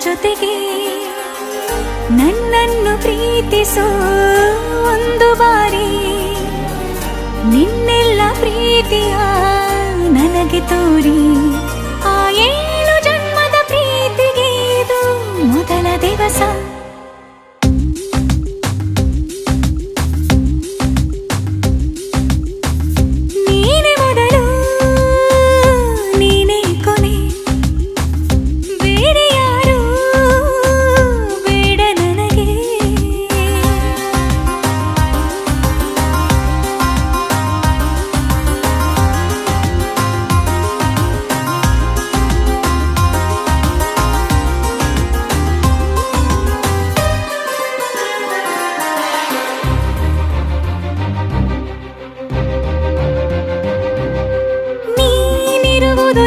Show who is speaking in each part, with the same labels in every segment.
Speaker 1: ಜೊತೆಗೆ ನನ್ನನ್ನು ಪ್ರೀತಿಸೋ ಒಂದು ಬಾರಿ ನಿನ್ನೆಲ್ಲ ಪ್ರೀತಿಯ ನನಗೆ ತೋರಿ ಆ 7 ಜನ್ಮದ ಪ್ರೀತಿಗೆ ಇದು ಮೊದಲ ದಿವಸ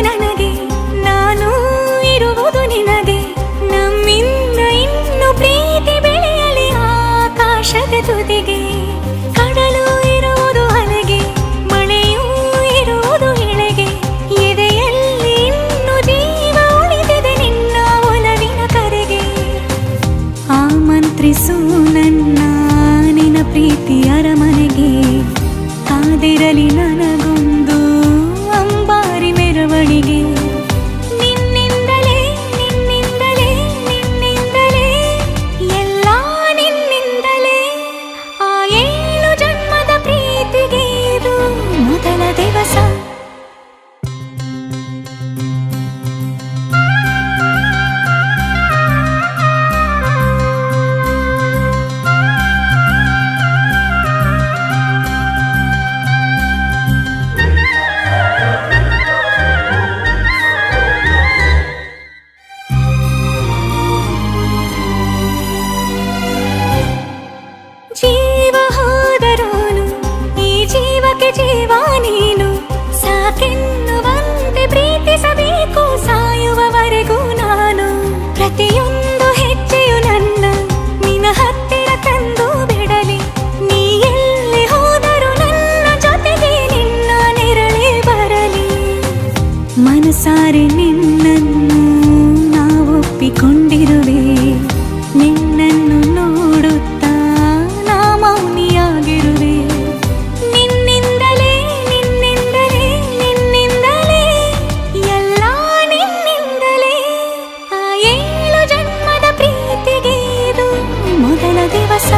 Speaker 1: ನನಗೆ ನಾನು ಇರುವುದು ನಿನಗೆ ನಮ್ಮಿಂದ ಇನ್ನು ಪ್ರೀತಿ ಬೆಳೆಯಲಿ ಆಕಾಶದ ತುದಿಗೆ ಕಡಲು ಇರುವುದು ಅಲೆಗೆ ಮಳೆಯೂ ಇರುವುದು ಎಳೆಗೆ ಎದೆಯಲ್ಲಿ ಇನ್ನು ಜೀವ ಉಳಿದಿದೆ ನಿನ್ನ ಒಲವಿನ ಕರೆಗೆ ಆಮಂತ್ರಿಸು ನನ್ನ ನಿನ್ನ ಪ್ರೀತಿ ಅರಮನೆಗೆ ಕಾದಿರಲಿ ನನಗೊಂದು ಅಂಬಾರಿ ಮೆರವಣಿಗೆ ನಿನ್ನಿಂದಲೇ ನಿನ್ನಿಂದಲೇ ನಿನ್ನಿಂದಲೇ ಎಲ್ಲ ನಿನ್ನಿಂದಲೇ ಆ 7 ಜನ್ಮದ ಪ್ರೀತಿಗೆ ಇದು ಮೊದಲ ದಿವಸ ಜೀವ ಹೋದರೋನು ಈ ಜೀವಕ್ಕೆ ಜೀವ ನೀನು ಸಾಕೆನ್ನುವಂತೆ ಪ್ರೀತಿಸಬೇಕು ಸಾಯುವವರೆಗೂ ನಾನು ಪ್ರತಿಯೊಂದು ಹೆಜ್ಜೆಯು ನನ್ನ ನಿನ್ನ ಹತ್ತಿರ ತಂದು ಬಿಡಲಿ ನೀ ಎಲ್ಲಿ ಹೋದರೂ ನನ್ನ ಜೊತೆಗೆ ನಿನ್ನ ನೆರಳೇ ಬರಲಿ ಮನಸಾರೆ ನಿನ್ನನ್ನು ನಾವೊಪ್ಪಿಕೊಂಡಿರುವೆ ನಿನ್ನನ್ನು ನೋಡುತ್ತಾ ಮೌನಿಯಾಗಿರುವೆ ನಿನ್ನಿಂದಲೇ ನಿನ್ನಿಂದಲೇ ನಿನ್ನಿಂದಲೇ ಎಲ್ಲ ನಿನ್ನಿಂದಲೇ ಆ 7 ಜನ್ಮದ ಪ್ರೀತಿಗೆ ಇದು ಮೊದಲ ದಿವಸ